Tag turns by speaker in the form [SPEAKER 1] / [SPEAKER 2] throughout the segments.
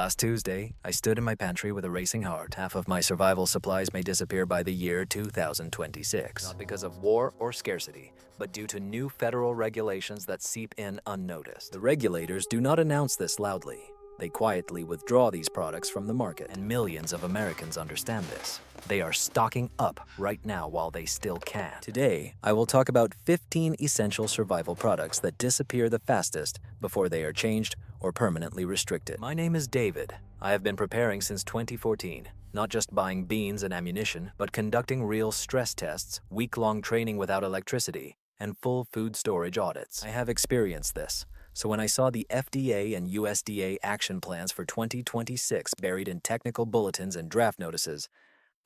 [SPEAKER 1] Last Tuesday, I stood in my pantry with a racing heart. Half of my survival supplies may disappear by the year 2026. Not because of war or scarcity, but due to new federal regulations that seep in unnoticed. The regulators do not announce this loudly. They quietly withdraw these products from the market, and millions of Americans understand this. They are stocking up right now while they still can. Today, I will talk about 15 essential survival products that disappear the fastest before they are changed or permanently restricted. My name is David. I have been preparing since 2014, not just buying beans and ammunition, but conducting real stress tests, week-long training without electricity, and full food storage audits. I have experienced this. So when I saw the FDA and USDA action plans for 2026 buried in technical bulletins and draft notices,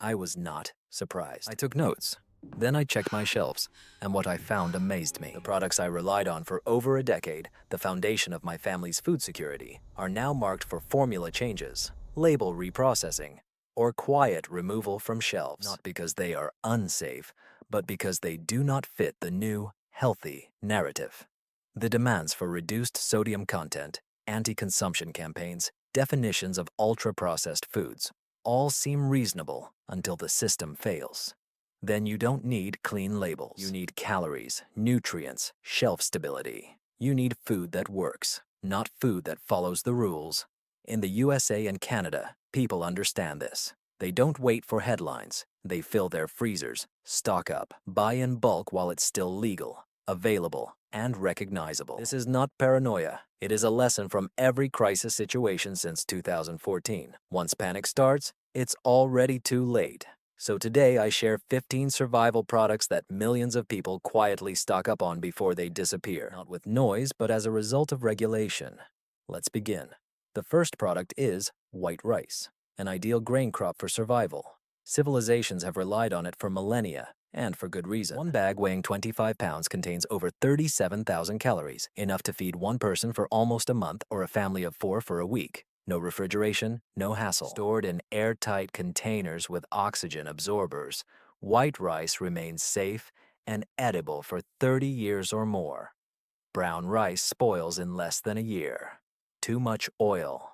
[SPEAKER 1] I was not surprised. I took notes. Then I checked my shelves, and what I found amazed me. The products I relied on for over a decade, the foundation of my family's food security, are now marked for formula changes, label reprocessing, or quiet removal from shelves. Not because they are unsafe, but because they do not fit the new, healthy narrative. The demands for reduced sodium content, anti-consumption campaigns, definitions of ultra-processed foods all seem reasonable until the system fails. Then you don't need clean labels. You need calories, nutrients, shelf stability. You need food that works, not food that follows the rules. In the USA and Canada, people understand this. They don't wait for headlines. They fill their freezers, stock up, buy in bulk while it's still legal, available, and recognizable. This is not paranoia. It is a lesson from every crisis situation since 2014. Once panic starts, it's already too late. So today I share 15 survival products that millions of people quietly stock up on before they disappear. Not with noise, but as a result of regulation. Let's begin. The first product is white rice, an ideal grain crop for survival. Civilizations have relied on it for millennia, and for good reason. One bag weighing 25 pounds contains over 37,000 calories, enough to feed one person for almost a month or a family of 4 for a week. No refrigeration, no hassle. Stored in airtight containers with oxygen absorbers, white rice remains safe and edible for 30 years or more. Brown rice spoils in less than a year. Too much oil.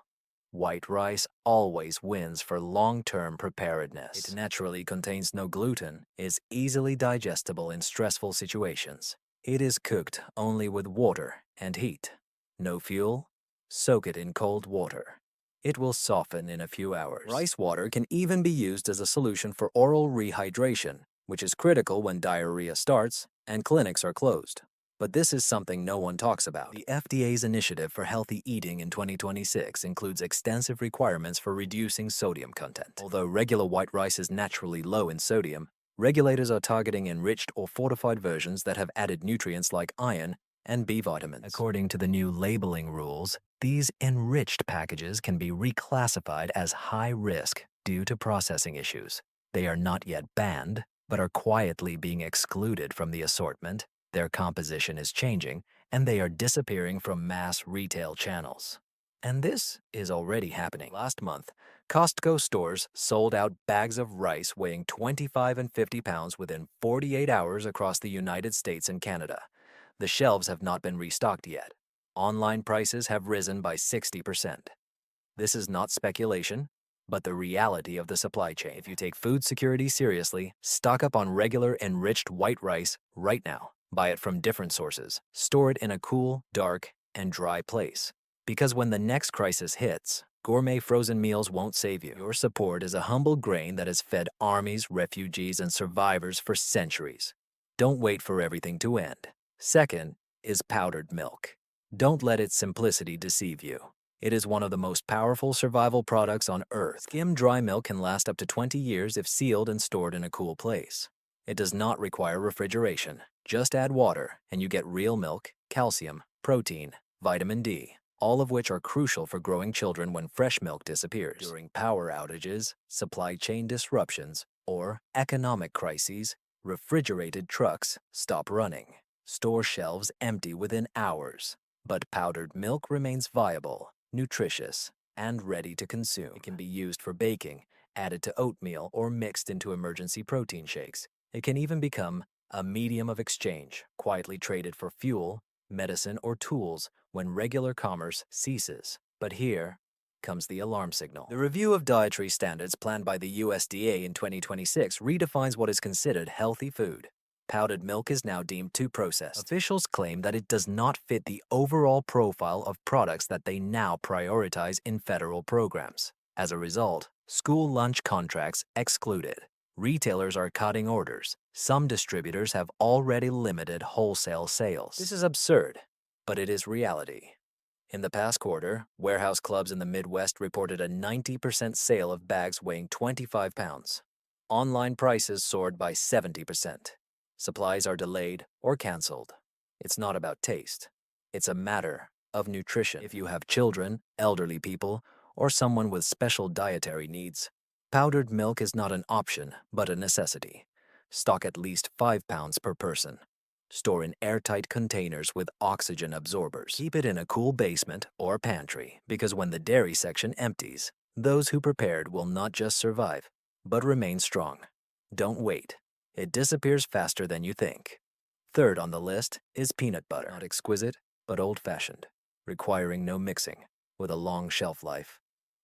[SPEAKER 1] White rice always wins for long-term preparedness. It naturally contains no gluten, is easily digestible in stressful situations. It is cooked only with water and heat. No fuel? Soak it in cold water. It will soften in a few hours. Rice water can even be used as a solution for oral rehydration, which is critical when diarrhea starts and clinics are closed. But this is something no one talks about. The FDA's initiative for healthy eating in 2026 includes extensive requirements for reducing sodium content. Although regular white rice is naturally low in sodium, regulators are targeting enriched or fortified versions that have added nutrients like iron and B vitamins. According to the new labeling rules, these enriched packages can be reclassified as high risk due to processing issues. They are not yet banned, but are quietly being excluded from the assortment. Their composition is changing, and they are disappearing from mass retail channels. And this is already happening. Last month, Costco stores sold out bags of rice weighing 25 and 50 pounds within 48 hours across the United States and Canada. The shelves have not been restocked yet. Online prices have risen by 60%. This is not speculation, but the reality of the supply chain. If you take food security seriously, stock up on regular enriched white rice right now. Buy it from different sources. Store it in a cool, dark, and dry place. Because when the next crisis hits, gourmet frozen meals won't save you. Your support is a humble grain that has fed armies, refugees, and survivors for centuries. Don't wait for everything to end. Second is powdered milk. Don't let its simplicity deceive you. It is one of the most powerful survival products on Earth. Skim dry milk can last up to 20 years if sealed and stored in a cool place. It does not require refrigeration. Just add water and you get real milk, calcium, protein, vitamin D, all of which are crucial for growing children when fresh milk disappears. During power outages, supply chain disruptions, or economic crises, refrigerated trucks stop running. Store shelves empty within hours. But powdered milk remains viable, nutritious, and ready to consume. It can be used for baking, added to oatmeal, or mixed into emergency protein shakes. It can even become a medium of exchange, quietly traded for fuel, medicine, or tools when regular commerce ceases. But here comes the alarm signal. The review of dietary standards planned by the USDA in 2026 redefines what is considered healthy food. Powdered milk is now deemed too processed. Officials claim that it does not fit the overall profile of products that they now prioritize in federal programs. As a result, school lunch contracts excluded. Retailers are cutting orders. Some distributors have already limited wholesale sales. This is absurd, but it is reality. In the past quarter, warehouse clubs in the Midwest reported a 90% sale of bags weighing 25 pounds. Online prices soared by 70%. Supplies are delayed or canceled. It's not about taste. It's a matter of nutrition. If you have children, elderly people, or someone with special dietary needs, powdered milk is not an option, but a necessity. Stock at least 5 pounds per person. Store in airtight containers with oxygen absorbers. Keep it in a cool basement or pantry, because when the dairy section empties, those who prepared will not just survive, but remain strong. Don't wait. It disappears faster than you think. Third on the list is peanut butter. Not exquisite, but old-fashioned, requiring no mixing, with a long shelf life.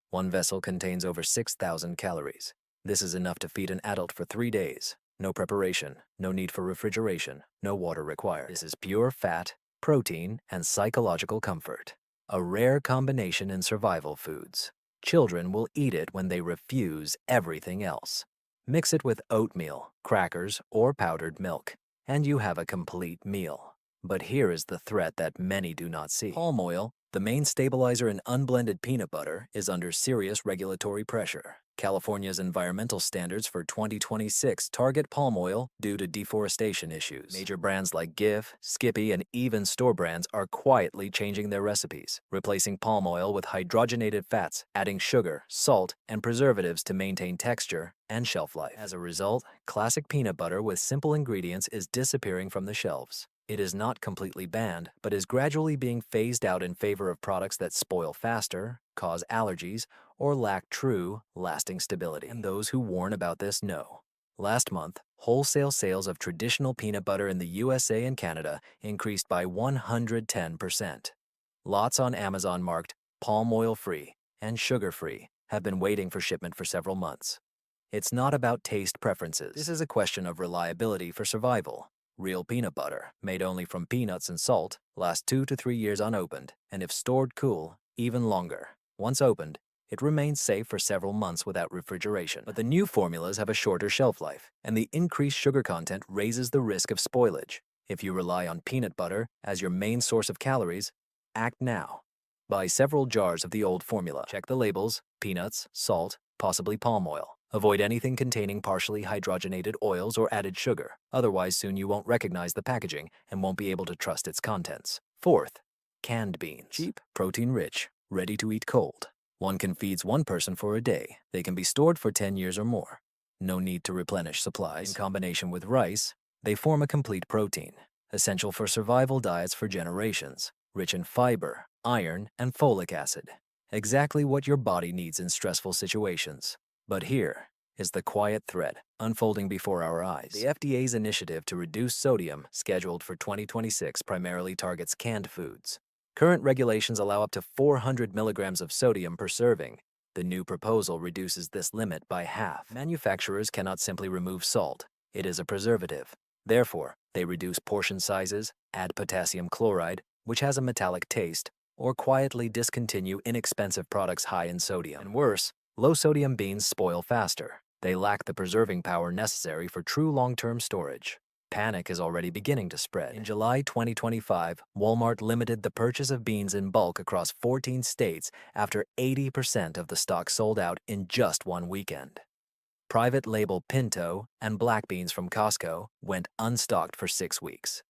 [SPEAKER 1] One vessel contains over 6,000 calories. This is enough to feed an adult for 3 days. No preparation, no need for refrigeration, no water required. This is pure fat, protein, and psychological comfort. A rare combination in survival foods. Children will eat it when they refuse everything else. Mix it with oatmeal, crackers, or powdered milk, and you have a complete meal. But here is the threat that many do not see. Palm oil, the main stabilizer in unblended peanut butter, is under serious regulatory pressure. California's environmental standards for 2026 target palm oil due to deforestation issues. Major brands like Gif, Skippy, and even store brands are quietly changing their recipes, replacing palm oil with hydrogenated fats, adding sugar, salt, and preservatives to maintain texture and shelf life. As a result, classic peanut butter with simple ingredients is disappearing from the shelves. It is not completely banned, but is gradually being phased out in favor of products that spoil faster, cause allergies, or lack true, lasting stability. And those who warn about this know. Last month, wholesale sales of traditional peanut butter in the USA and Canada increased by 110%. Lots on Amazon marked palm oil free and sugar free have been waiting for shipment for several months. It's not about taste preferences. This is a question of reliability for survival. Real peanut butter, made only from peanuts and salt, lasts 2 to 3 years unopened, and if stored cool, even longer. Once opened, it remains safe for several months without refrigeration. But the new formulas have a shorter shelf life, and the increased sugar content raises the risk of spoilage. If you rely on peanut butter as your main source of calories, act now. Buy several jars of the old formula. Check the labels: peanuts, salt, possibly palm oil. Avoid anything containing partially hydrogenated oils or added sugar. Otherwise, soon you won't recognize the packaging and won't be able to trust its contents. Fourth, canned beans. Cheap, protein-rich, ready to eat cold. One can feed one person for a day. They can be stored for 10 years or more. No need to replenish supplies. In combination with rice, they form a complete protein, essential for survival diets for generations, rich in fiber, iron, and folic acid. Exactly what your body needs in stressful situations. But here is the quiet threat unfolding before our eyes. The FDA's initiative to reduce sodium, scheduled for 2026, primarily targets canned foods. Current regulations allow up to 400 milligrams of sodium per serving. The new proposal reduces this limit by half. Manufacturers cannot simply remove salt. It is a preservative. Therefore, they reduce portion sizes, add potassium chloride, which has a metallic taste, or quietly discontinue inexpensive products high in sodium. And worse, low-sodium beans spoil faster. They lack the preserving power necessary for true long-term storage. Panic is already beginning to spread. In July 2025, Walmart limited the purchase of beans in bulk across 14 states after 80% of the stock sold out in just one weekend. Private label pinto and black beans from Costco went unstocked for 6 weeks.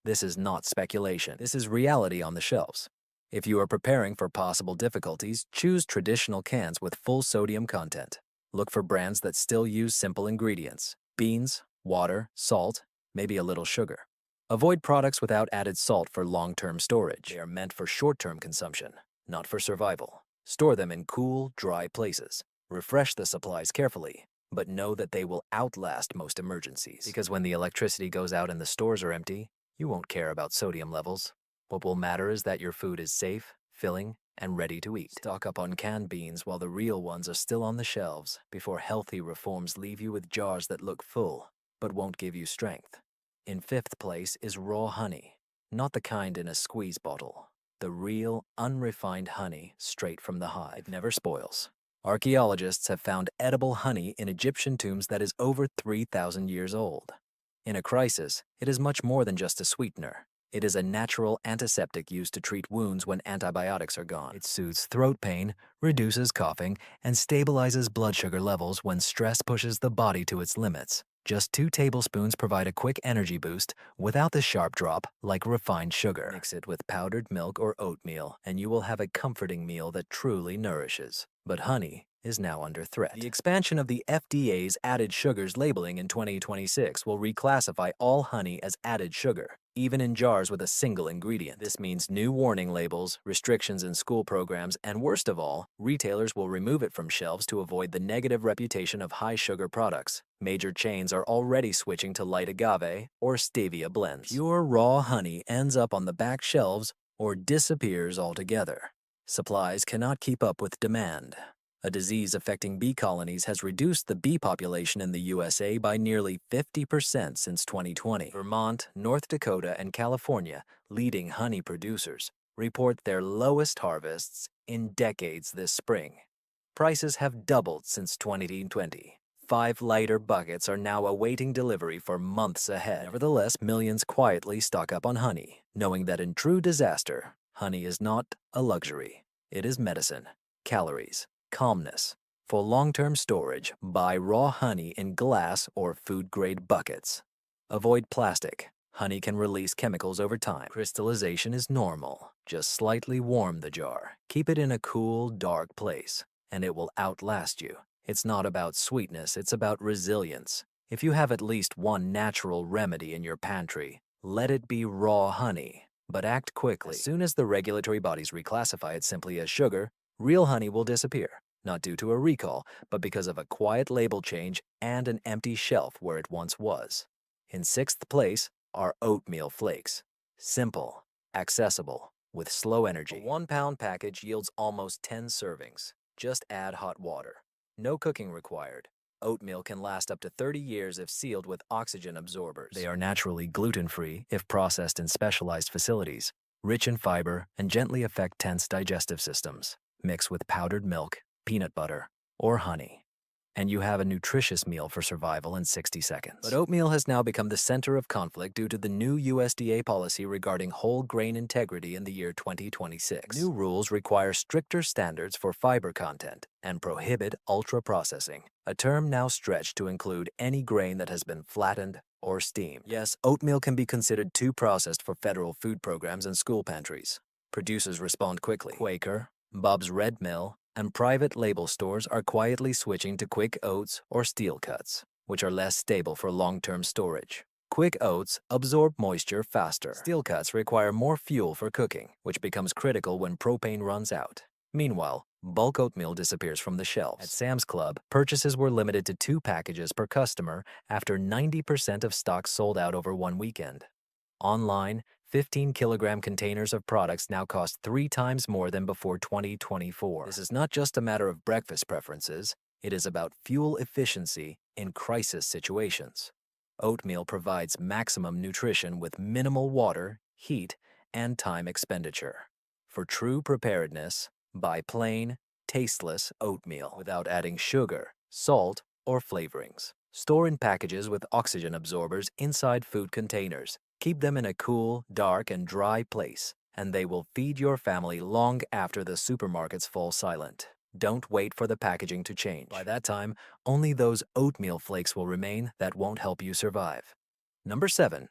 [SPEAKER 1] This is not speculation. This is reality on the shelves. If you are preparing for possible difficulties, choose traditional cans with full sodium content. Look for brands that still use simple ingredients: beans, water, salt, maybe a little sugar. Avoid products without added salt for long-term storage. They are meant for short-term consumption, not for survival. Store them in cool, dry places. Refresh the supplies carefully, but know that they will outlast most emergencies. Because when the electricity goes out and the stores are empty, you won't care about sodium levels. What will matter is that your food is safe, filling, and ready to eat. Stock up on canned beans while the real ones are still on the shelves before healthy reforms leave you with jars that look full but won't give you strength. In fifth place is raw honey, not the kind in a squeeze bottle. The real, unrefined honey straight from the hive. It never spoils. Archaeologists have found edible honey in Egyptian tombs that is over 3,000 years old. In a crisis, it is much more than just a sweetener. It is a natural antiseptic used to treat wounds when antibiotics are gone. It soothes throat pain, reduces coughing, and stabilizes blood sugar levels when stress pushes the body to its limits. Just 2 tablespoons provide a quick energy boost without the sharp drop like refined sugar. Mix it with powdered milk or oatmeal, and you will have a comforting meal that truly nourishes. But honey is now under threat. The expansion of the FDA's added sugars labeling in 2026 will reclassify all honey as added sugar, even in jars with a single ingredient. This means new warning labels, restrictions in school programs, and worst of all, retailers will remove it from shelves to avoid the negative reputation of high-sugar products. Major chains are already switching to light agave or stevia blends. Pure raw honey ends up on the back shelves or disappears altogether. Supplies cannot keep up with demand. A disease affecting bee colonies has reduced the bee population in the USA by nearly 50% since 2020. Vermont, North Dakota, and California, leading honey producers, report their lowest harvests in decades this spring. Prices have doubled since 2020. 5-liter buckets are now awaiting delivery for months ahead. Nevertheless, millions quietly stock up on honey, knowing that in true disaster, honey is not a luxury. It is medicine, calories, calmness. For long-term storage, buy raw honey in glass or food-grade buckets. Avoid plastic. Honey can release chemicals over time. Crystallization is normal. Just slightly warm the jar. Keep it in a cool, dark place, and it will outlast you. It's not about sweetness, it's about resilience. If you have at least one natural remedy in your pantry, let it be raw honey. But act quickly. As soon as the regulatory bodies reclassify it simply as sugar, real honey will disappear, not due to a recall, but because of a quiet label change and an empty shelf where it once was. In sixth place are oatmeal flakes. Simple, accessible, with slow energy. A 1-pound package yields almost 10 servings. Just add hot water. No cooking required. Oatmeal can last up to 30 years if sealed with oxygen absorbers. They are naturally gluten-free if processed in specialized facilities, rich in fiber, and gently affect tense digestive systems. Mix with powdered milk, peanut butter, or honey, and you have a nutritious meal for survival in 60 seconds. But oatmeal has now become the center of conflict due to the new USDA policy regarding whole grain integrity in the year 2026. New rules require stricter standards for fiber content and prohibit ultra-processing, a term now stretched to include any grain that has been flattened or steamed. Yes, oatmeal can be considered too processed for federal food programs and school pantries. Producers respond quickly. Quaker, Bob's Red Mill, and private label stores are quietly switching to quick oats or steel cuts, which are less stable for long-term storage. Quick oats absorb moisture faster. Steel cuts require more fuel for cooking, which becomes critical when propane runs out. Meanwhile, bulk oatmeal disappears from the shelves. At Sam's Club, purchases were limited to 2 packages per customer after 90% of stock sold out over one weekend. Online, 15-kilogram containers of products now cost 3 times more than before 2024. This is not just a matter of breakfast preferences, it is about fuel efficiency in crisis situations. Oatmeal provides maximum nutrition with minimal water, heat, and time expenditure. For true preparedness, buy plain, tasteless oatmeal without adding sugar, salt, or flavorings. Store in packages with oxygen absorbers inside food containers. Keep them in a cool, dark, and dry place, and they will feed your family long after the supermarkets fall silent. Don't wait for the packaging to change. By that time, only those oatmeal flakes will remain that won't help you survive. Number 7.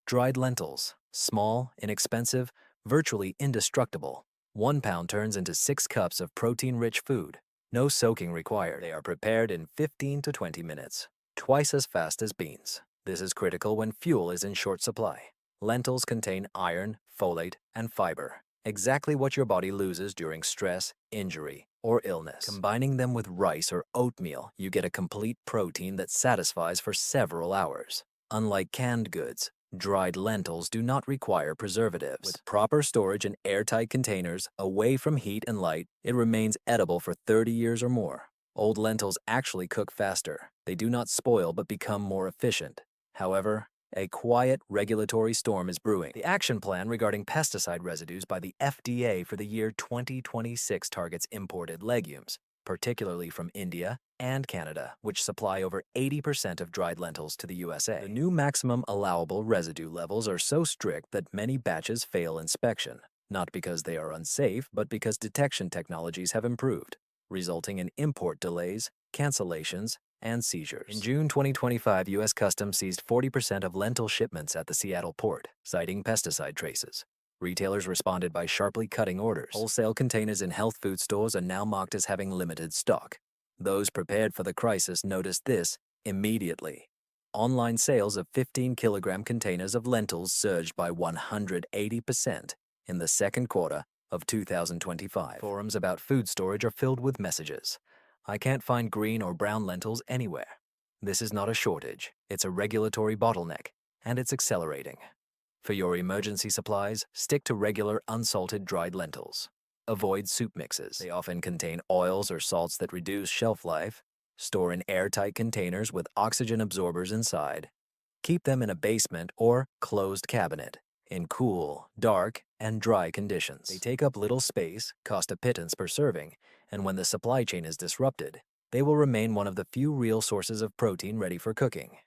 [SPEAKER 1] Dried lentils. Small, inexpensive, virtually indestructible. 1 pound turns into 6 cups of protein-rich food. No soaking required. They are prepared in 15 to 20 minutes, twice as fast as beans. This is critical when fuel is in short supply. Lentils contain iron, folate, and fiber, exactly what your body loses during stress, injury, or illness. Combining them with rice or oatmeal, you get a complete protein that satisfies for several hours. Unlike canned goods, Dried lentils do not require preservatives. With proper storage in airtight containers, away from heat and light, it remains edible for 30 years or more. Old lentils actually cook faster. They do not spoil but become more efficient. However, a quiet regulatory storm is brewing. The action plan regarding pesticide residues by the FDA for the year 2026 targets imported legumes, particularly from India and Canada, which supply over 80% of dried lentils to the USA. The new maximum allowable residue levels are so strict that many batches fail inspection, not because they are unsafe, but because detection technologies have improved, resulting in import delays, cancellations, and seizures. In June 2025, U.S. Customs seized 40% of lentil shipments at the Seattle port, citing pesticide traces. Retailers responded by sharply cutting orders. Wholesale containers in health food stores are now marked as having limited stock. Those prepared for the crisis noticed this immediately. Online sales of 15-kilogram containers of lentils surged by 180% in the second quarter of 2025. Forums about food storage are filled with messages. I can't find green or brown lentils anywhere. This is not a shortage, it's a regulatory bottleneck, and it's accelerating. For your emergency supplies, stick to regular unsalted dried lentils. Avoid soup mixes. They often contain oils or salts that reduce shelf life. Store in airtight containers with oxygen absorbers inside. Keep them in a basement or closed cabinet in cool, dark, and dry conditions. They take up little space, cost a pittance per serving, and when the supply chain is disrupted, they will remain one of the few real sources of protein ready for cooking.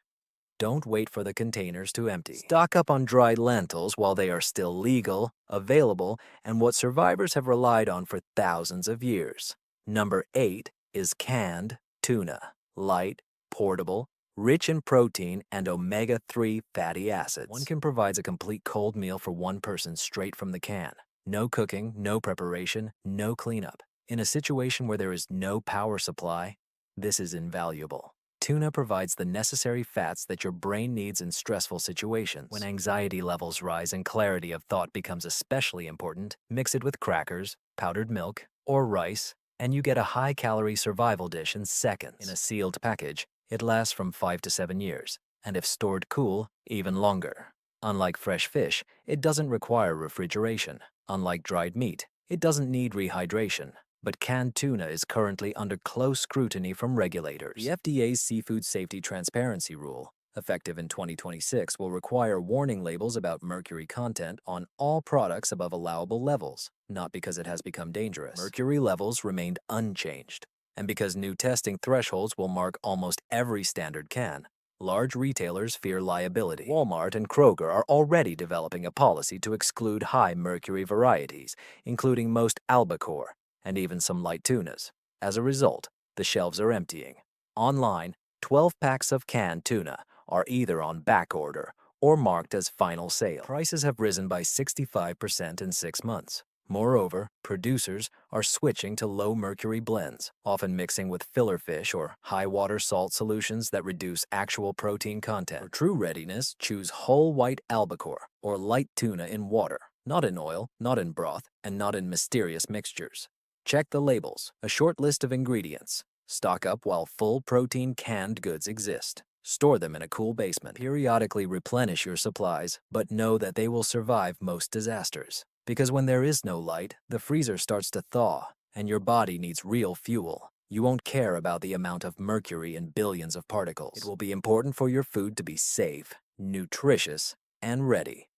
[SPEAKER 1] Don't wait for the containers to empty. Stock up on dried lentils while they are still legal, available, and what survivors have relied on for thousands of years. Number 8 is canned tuna. Light, portable, rich in protein and omega-3 fatty acids. One can provide a complete cold meal for one person straight from the can. No cooking, no preparation, no cleanup. In a situation where there is no power supply, this is invaluable. Tuna provides the necessary fats that your brain needs in stressful situations. When anxiety levels rise and clarity of thought becomes especially important, mix it with crackers, powdered milk, or rice, and you get a high-calorie survival dish in seconds. In a sealed package, it lasts from 5 to 7 years, and if stored cool, even longer. Unlike fresh fish, it doesn't require refrigeration. Unlike dried meat, it doesn't need rehydration. But canned tuna is currently under close scrutiny from regulators. The FDA's Seafood Safety Transparency Rule, effective in 2026, will require warning labels about mercury content on all products above allowable levels, not because it has become dangerous. Mercury levels remained unchanged, and because new testing thresholds will mark almost every standard can, large retailers fear liability. Walmart and Kroger are already developing a policy to exclude high mercury varieties, including most albacore, and even some light tunas. As a result, the shelves are emptying. Online, 12 packs of canned tuna are either on back order or marked as final sale. Prices have risen by 65% in 6 months. Moreover, producers are switching to low-mercury blends, often mixing with filler fish or high-water salt solutions that reduce actual protein content. For true readiness, choose whole white albacore or light tuna in water, not in oil, not in broth, and not in mysterious mixtures. Check the labels, a short list of ingredients. Stock up while full protein canned goods exist. Store them in a cool basement. Periodically replenish your supplies, but know that they will survive most disasters. Because when there is no light, the freezer starts to thaw, and your body needs real fuel. You won't care about the amount of mercury in billions of particles. It will be important for your food to be safe, nutritious, and ready.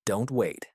[SPEAKER 1] Don't wait.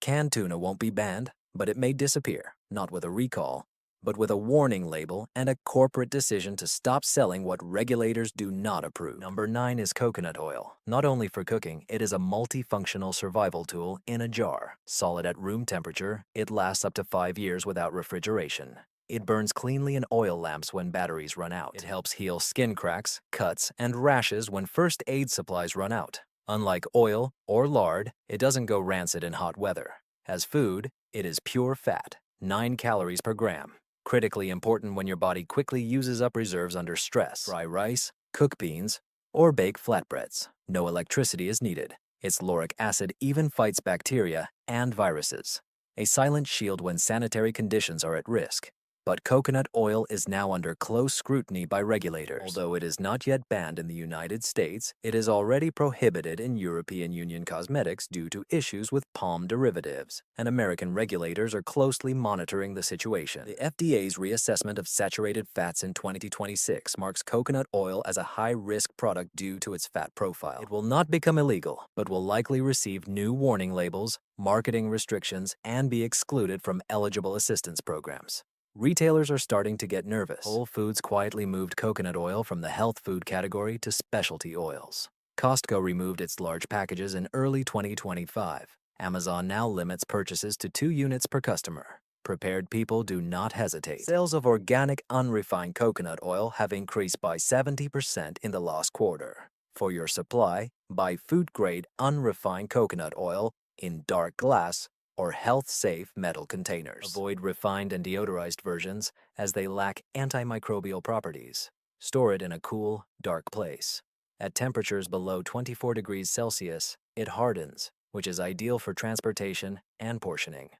[SPEAKER 1] Canned tuna won't be banned, but it may disappear, not with a recall, but with a warning label and a corporate decision to stop selling what regulators do not approve. Number 9 is coconut oil. Not only for cooking, it is a multifunctional survival tool in a jar. Solid at room temperature, it lasts up to 5 years without refrigeration. It burns cleanly in oil lamps when batteries run out. It helps heal skin cracks, cuts, and rashes when first aid supplies run out. Unlike oil or lard, it doesn't go rancid in hot weather. As food, it is pure fat, 9 calories per gram. Critically important when your body quickly uses up reserves under stress. Fry rice, cook beans, or bake flatbreads. No electricity is needed. Its lauric acid even fights bacteria and viruses. A silent shield when sanitary conditions are at risk. But coconut oil is now under close scrutiny by regulators. Although it is not yet banned in the United States, it is already prohibited in European Union cosmetics due to issues with palm derivatives, and American regulators are closely monitoring the situation. The FDA's reassessment of saturated fats in 2026 marks coconut oil as a high-risk product due to its fat profile. It will not become illegal, but will likely receive new warning labels, marketing restrictions, and be excluded from eligible assistance programs. Retailers are starting to get nervous. Whole Foods quietly moved coconut oil from the health food category to specialty oils. Costco removed its large packages in early 2025. Amazon now limits purchases to 2 units per customer. Prepared people do not hesitate. Sales of organic, unrefined coconut oil have increased by 70% in the last quarter. For your supply, buy food-grade, unrefined coconut oil in dark glass or health-safe metal containers. Avoid refined and deodorized versions as they lack antimicrobial properties. Store it in a cool, dark place. At temperatures below 24 degrees Celsius, it hardens, which is ideal for transportation and portioning.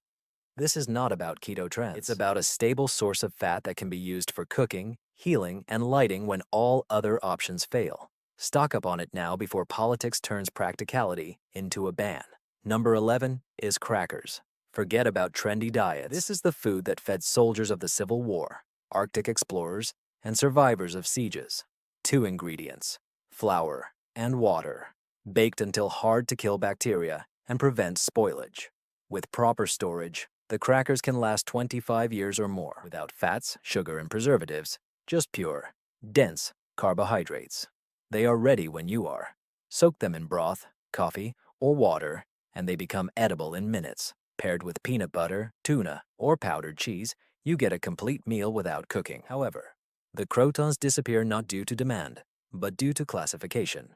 [SPEAKER 1] This is not about keto trends. It's about a stable source of fat that can be used for cooking, healing, and lighting when all other options fail. Stock up on it now before politics turns practicality into a ban. Number 11 is crackers. Forget about trendy diets. This is the food that fed soldiers of the Civil War, Arctic explorers, and survivors of sieges. 2 ingredients: flour and water, baked until hard to kill bacteria and prevent spoilage. With proper storage, the crackers can last 25 years or more without fats, sugar, and preservatives, just pure, dense carbohydrates. They are ready when you are. Soak them in broth, coffee, or water, and they become edible in minutes. Paired with peanut butter, tuna, or powdered cheese, you get a complete meal without cooking. However, the croutons disappear not due to demand, but due to classification.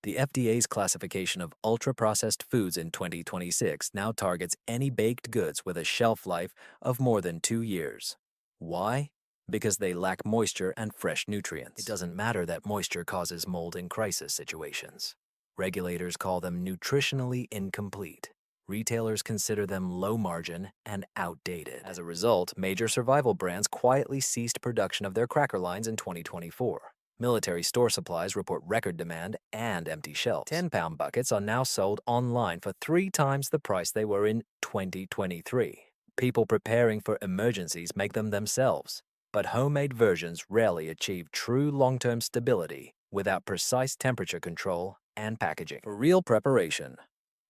[SPEAKER 1] The FDA's classification of ultra-processed foods in 2026 now targets any baked goods with a shelf life of more than 2 years. Why? Because they lack moisture and fresh nutrients. It doesn't matter that moisture causes mold in crisis situations. Regulators call them nutritionally incomplete. Retailers consider them low margin and outdated. As a result, major survival brands quietly ceased production of their cracker lines in 2024. Military store supplies report record demand and empty shelves. 10-pound buckets are now sold online for 3 times the price they were in 2023. People preparing for emergencies make them themselves, but homemade versions rarely achieve true long-term stability without precise temperature control and packaging. For real preparation,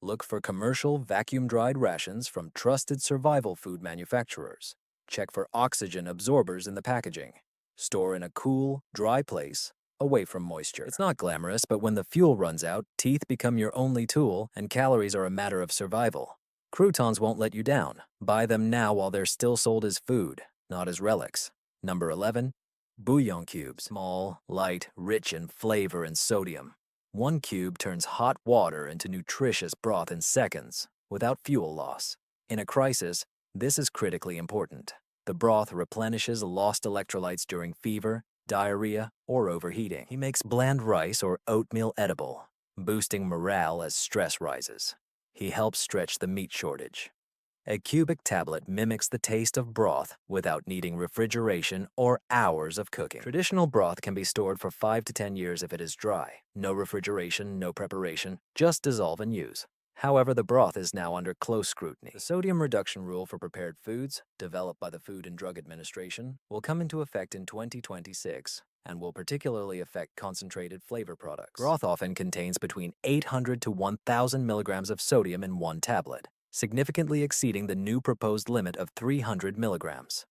[SPEAKER 1] look for commercial vacuum-dried rations from trusted survival food manufacturers. Check for oxygen absorbers in the packaging. Store in a cool, dry place, away from moisture. It's not glamorous, but when the fuel runs out, teeth become your only tool and calories are a matter of survival. Croutons won't let you down. Buy them now while they're still sold as food, not as relics. Number 11, bouillon cubes. Small, light, rich in flavor and sodium. 1 cube turns hot water into nutritious broth in seconds, without fuel loss. In a crisis, this is critically important. The broth replenishes lost electrolytes during fever, diarrhea, or overheating. He makes bland rice or oatmeal edible, boosting morale as stress rises. He helps stretch the meat shortage. A cubic tablet mimics the taste of broth without needing refrigeration or hours of cooking. Traditional broth can be stored for 5 to 10 years if it is dry. No refrigeration, no preparation, just dissolve and use. However, the broth is now under close scrutiny. The sodium reduction rule for prepared foods, developed by the Food and Drug Administration, will come into effect in 2026 and will particularly affect concentrated flavor products. Broth often contains between 800 to 1,000 milligrams of sodium in 1 tablet, significantly exceeding the new proposed limit of 300 milligrams.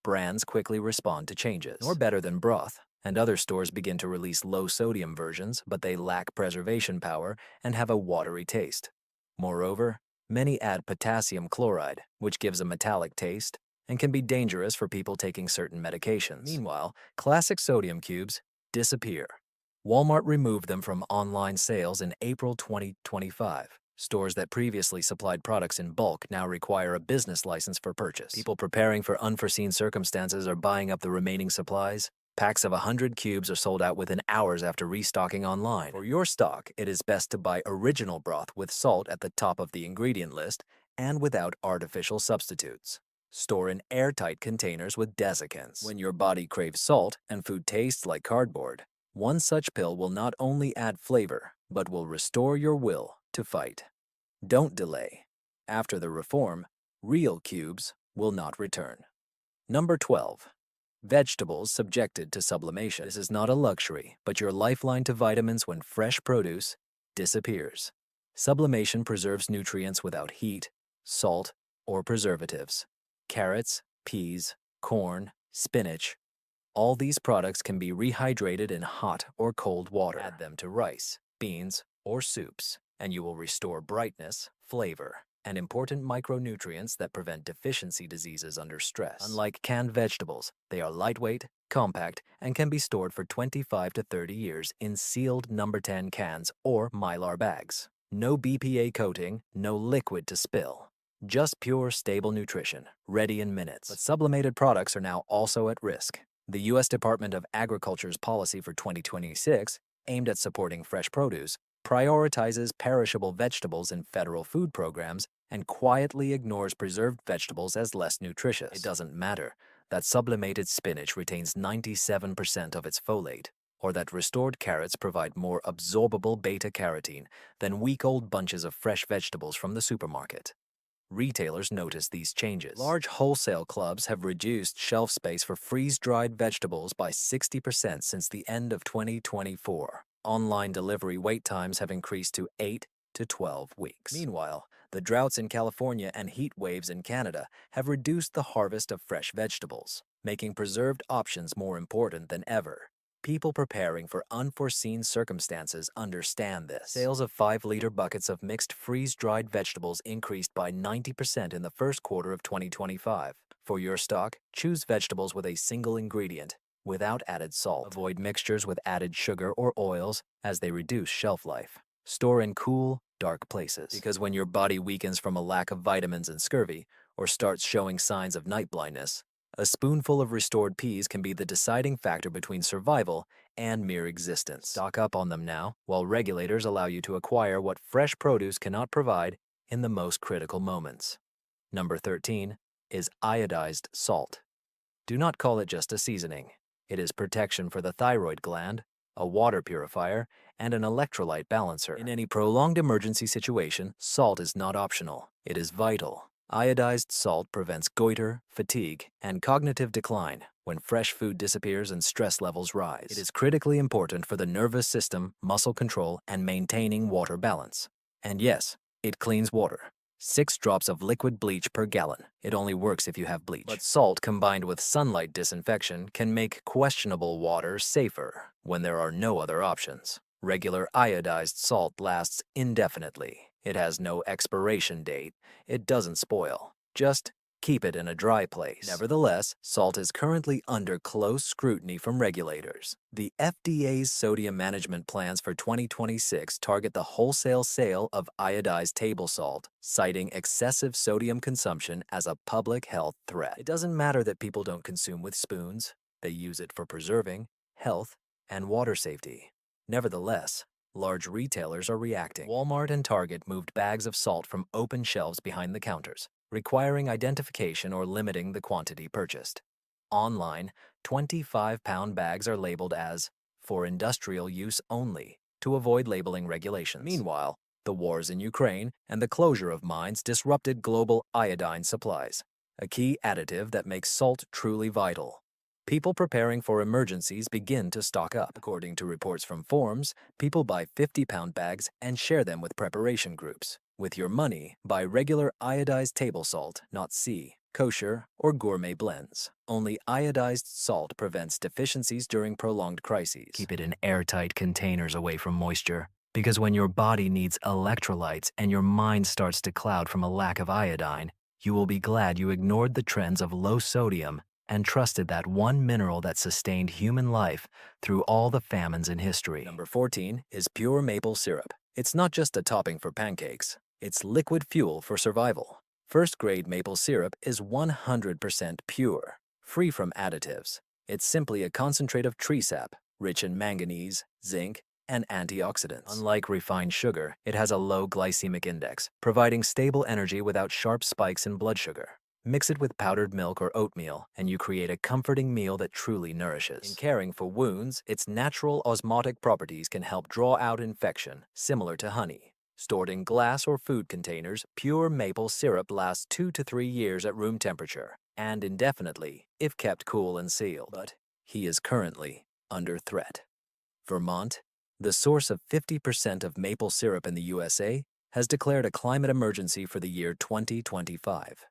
[SPEAKER 1] Brands quickly respond to changes. Nor better than broth, and other stores begin to release low-sodium versions, but they lack preservation power and have a watery taste. Moreover, many add potassium chloride, which gives a metallic taste and can be dangerous for people taking certain medications. Meanwhile, classic sodium cubes disappear. Walmart removed them from online sales in April 2025. Stores that previously supplied products in bulk now require a business license for purchase. People preparing for unforeseen circumstances are buying up the remaining supplies. Packs of 100 cubes are sold out within hours after restocking online. For your stock, it is best to buy original broth with salt at the top of the ingredient list and without artificial substitutes. Store in airtight containers with desiccants. When your body craves salt and food tastes like cardboard, one such pill will not only add flavor, but will restore your will to fight. Don't delay. After the reform, real cubes will not return. Number 12. Vegetables subjected to sublimation. This is not a luxury, but your lifeline to vitamins when fresh produce disappears. Sublimation preserves nutrients without heat, salt, or preservatives. Carrots, peas, corn, spinach. All these products can be rehydrated in hot or cold water. Add them to rice, beans, or soups, and you will restore brightness, flavor, and important micronutrients that prevent deficiency diseases under stress. Unlike canned vegetables, they are lightweight, compact, and can be stored for 25 to 30 years in sealed number 10 cans or Mylar bags. No BPA coating, no liquid to spill. Just pure, stable nutrition, ready in minutes. But sublimated products are now also at risk. The U.S. Department of Agriculture's policy for 2026, aimed at supporting fresh produce, prioritizes perishable vegetables in federal food programs and quietly ignores preserved vegetables as less nutritious. It doesn't matter that sublimated spinach retains 97% of its folate, or that restored carrots provide more absorbable beta-carotene than week-old bunches of fresh vegetables from the supermarket. Retailers notice these changes. Large wholesale clubs have reduced shelf space for freeze-dried vegetables by 60% since the end of 2024. Online delivery wait times have increased to 8 to 12 weeks. Meanwhile, the droughts in California and heat waves in Canada have reduced the harvest of fresh vegetables, making preserved options more important than ever. People preparing for unforeseen circumstances understand this. Sales of 5-liter buckets of mixed freeze-dried vegetables increased by 90% in the first quarter of 2025. For your stock, choose vegetables with a single ingredient, without added salt. Avoid mixtures with added sugar or oils as they reduce shelf life. Store in cool, dark places. Because when your body weakens from a lack of vitamins and scurvy, or starts showing signs of night blindness, a spoonful of restored peas can be the deciding factor between survival and mere existence. Stock up on them now, while regulators allow you to acquire what fresh produce cannot provide in the most critical moments. Number 13 is iodized salt. Do not call it just a seasoning. It is protection for the thyroid gland, a water purifier, and an electrolyte balancer. In any prolonged emergency situation, salt is not optional. It is vital. Iodized salt prevents goiter, fatigue, and cognitive decline when fresh food disappears and stress levels rise. It is critically important for the nervous system, muscle control, and maintaining water balance. And yes, it cleans water. 6 drops of liquid bleach per gallon. It only works if you have bleach. But salt combined with sunlight disinfection can make questionable water safer when there are no other options. Regular iodized salt lasts indefinitely. It has no expiration date. It doesn't spoil. Just keep it in a dry place. Nevertheless, salt is currently under close scrutiny from regulators. The FDA's sodium management plans for 2026 target the wholesale sale of iodized table salt, citing excessive sodium consumption as a public health threat. It doesn't matter that people don't consume with spoons. They use it for preserving health and water safety. Nevertheless, large retailers are reacting. Walmart and Target moved bags of salt from open shelves behind the counters, requiring identification or limiting the quantity purchased. Online, 25-pound bags are labeled as for industrial use only to avoid labeling regulations. Meanwhile, the wars in Ukraine and the closure of mines disrupted global iodine supplies, a key additive that makes salt truly vital. People preparing for emergencies begin to stock up. According to reports from forums, people buy 50-pound bags and share them with preparation groups. With your money, buy regular iodized table salt, not sea, kosher, or gourmet blends. Only iodized salt prevents deficiencies during prolonged crises. Keep it in airtight containers away from moisture, because when your body needs electrolytes and your mind starts to cloud from a lack of iodine, you will be glad you ignored the trends of low sodium and trusted that one mineral that sustained human life through all the famines in history. Number 14 is pure maple syrup. It's not just a topping for pancakes. It's liquid fuel for survival. First-grade maple syrup is 100% pure, free from additives. It's simply a concentrate of tree sap, rich in manganese, zinc, and antioxidants. Unlike refined sugar, it has a low glycemic index, providing stable energy without sharp spikes in blood sugar. Mix it with powdered milk or oatmeal, and you create a comforting meal that truly nourishes. In caring for wounds, its natural osmotic properties can help draw out infection, similar to honey. Stored in glass or food containers, pure maple syrup lasts 2 to 3 years at room temperature, and indefinitely if kept cool and sealed. But he is currently under threat. Vermont, the source of 50% of maple syrup in the USA, has declared a climate emergency for the year 2025.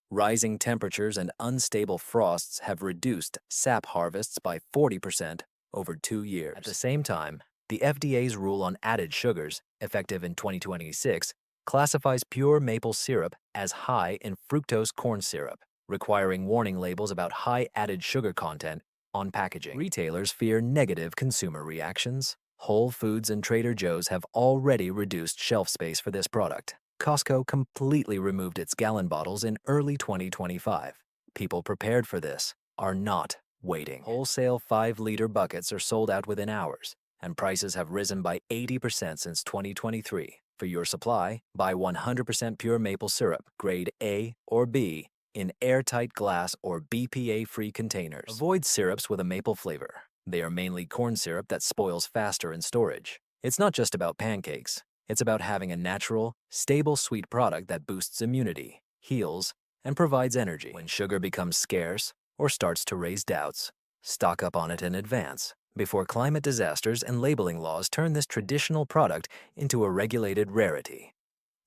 [SPEAKER 1] Rising temperatures and unstable frosts have reduced sap harvests by 40% over 2 years. At the same time, the FDA's rule on added sugars, effective in 2026, classifies pure maple syrup as high in fructose corn syrup, requiring warning labels about high added sugar content on packaging. Retailers fear negative consumer reactions. Whole Foods and Trader Joe's have already reduced shelf space for this product. Costco completely removed its gallon bottles in early 2025. People prepared for this are not waiting. Wholesale 5-liter buckets are sold out within hours, and prices have risen by 80% since 2023. For your supply, buy 100% pure maple syrup, grade A or B, in airtight glass or BPA-free containers. Avoid syrups with a maple flavor. They are mainly corn syrup that spoils faster in storage. It's not just about pancakes. It's about having a natural, stable sweet product that boosts immunity, heals, and provides energy. When sugar becomes scarce or starts to raise doubts, stock up on it in advance before climate disasters and labeling laws turn this traditional product into a regulated rarity.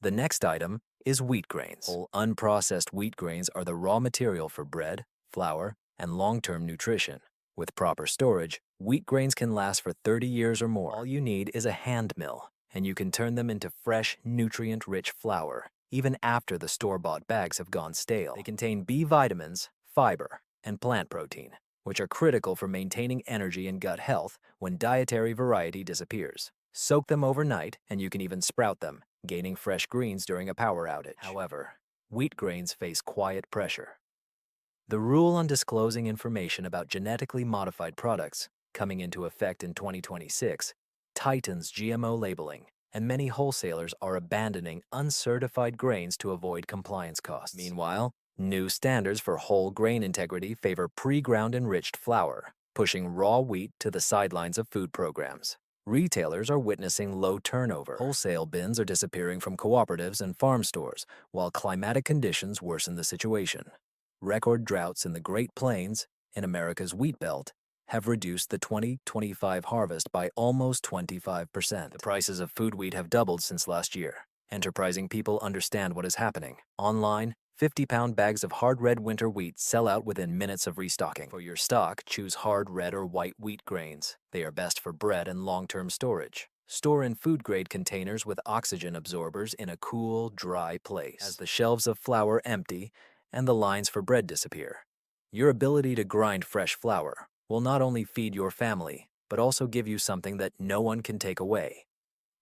[SPEAKER 1] The next item is wheat grains. Whole unprocessed wheat grains are the raw material for bread, flour, and long-term nutrition. With proper storage, wheat grains can last for 30 years or more. All you need is a hand mill, and you can turn them into fresh, nutrient-rich flour, even after the store-bought bags have gone stale. They contain B vitamins, fiber, and plant protein, which are critical for maintaining energy and gut health when dietary variety disappears. Soak them overnight, and you can even sprout them, gaining fresh greens during a power outage. However, wheat grains face quiet pressure. The rule on disclosing information about genetically modified products, coming into effect in 2026, tightens GMO labeling, and many wholesalers are abandoning uncertified grains to avoid compliance costs. Meanwhile, new standards for whole grain integrity favor pre-ground enriched flour, pushing raw wheat to the sidelines of food programs. Retailers are witnessing low turnover. Wholesale bins are disappearing from cooperatives and farm stores, while climatic conditions worsen the situation. Record droughts in the Great Plains, in America's wheat belt, have reduced the 2025 harvest by almost 25%. The prices of food wheat have doubled since last year. Enterprising people understand what is happening. Online, 50-pound bags of hard red winter wheat sell out within minutes of restocking. For your stock, choose hard red or white wheat grains. They are best for bread and long-term storage. Store in food-grade containers with oxygen absorbers in a cool, dry place. As the shelves of flour empty and the lines for bread disappear, your ability to grind fresh flour will not only feed your family, but also give you something that no one can take away: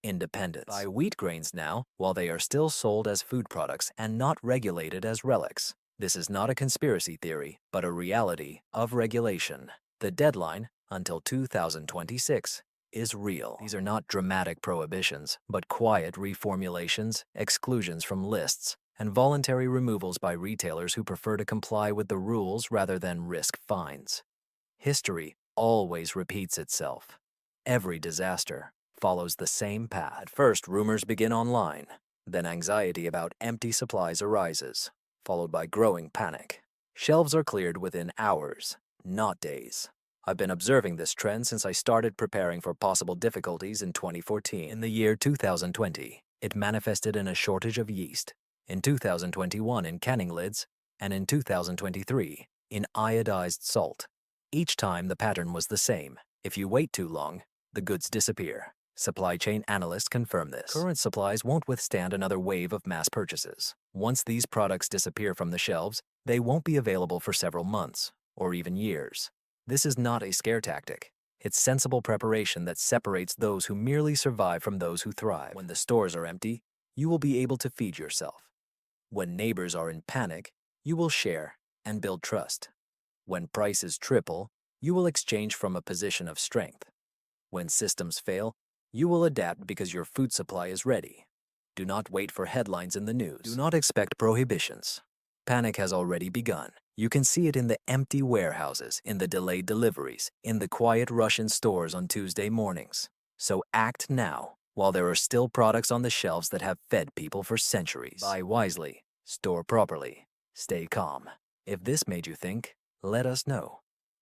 [SPEAKER 1] independence. Buy wheat grains now while they are still sold as food products and not regulated as relics. This is not a conspiracy theory, but a reality of regulation. The deadline, until 2026, is real. These are not dramatic prohibitions, but quiet reformulations, exclusions from lists, and voluntary removals by retailers who prefer to comply with the rules rather than risk fines. History always repeats itself. Every disaster follows the same path. At first, rumors begin online. Then anxiety about empty supplies arises, followed by growing panic. Shelves are cleared within hours, not days. I've been observing this trend since I started preparing for possible difficulties in 2014. In the year 2020, it manifested in a shortage of yeast. In 2021 in canning lids, and in 2023 in iodized salt. Each time the pattern was the same. If you wait too long, the goods disappear. Supply chain analysts confirm this. Current supplies won't withstand another wave of mass purchases. Once these products disappear from the shelves, they won't be available for several months, or even years. This is not a scare tactic. It's sensible preparation that separates those who merely survive from those who thrive. When the stores are empty, you will be able to feed yourself. When neighbors are in panic, you will share and build trust. When prices triple, you will exchange from a position of strength. When systems fail, you will adapt because your food supply is ready. Do not wait for headlines in the news. Do not expect prohibitions. Panic has already begun. You can see it in the empty warehouses, in the delayed deliveries, in the quiet rush in stores on Tuesday mornings. So act now, while there are still products on the shelves that have fed people for centuries. Buy wisely, store properly, stay calm. If this made you think, let us know.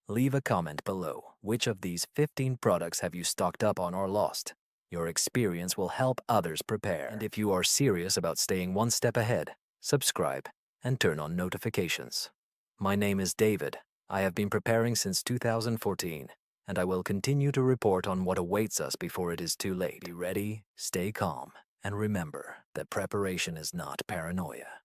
[SPEAKER 1] Leave a comment below. Which of these 15 products have you stocked up on or lost? Your experience will help others prepare. And if you are serious about staying one step ahead, subscribe and turn on notifications. My name is David. I have been preparing since 2014, and I will continue to report on what awaits us before it is too late. Be ready, stay calm, and remember that preparation is not paranoia.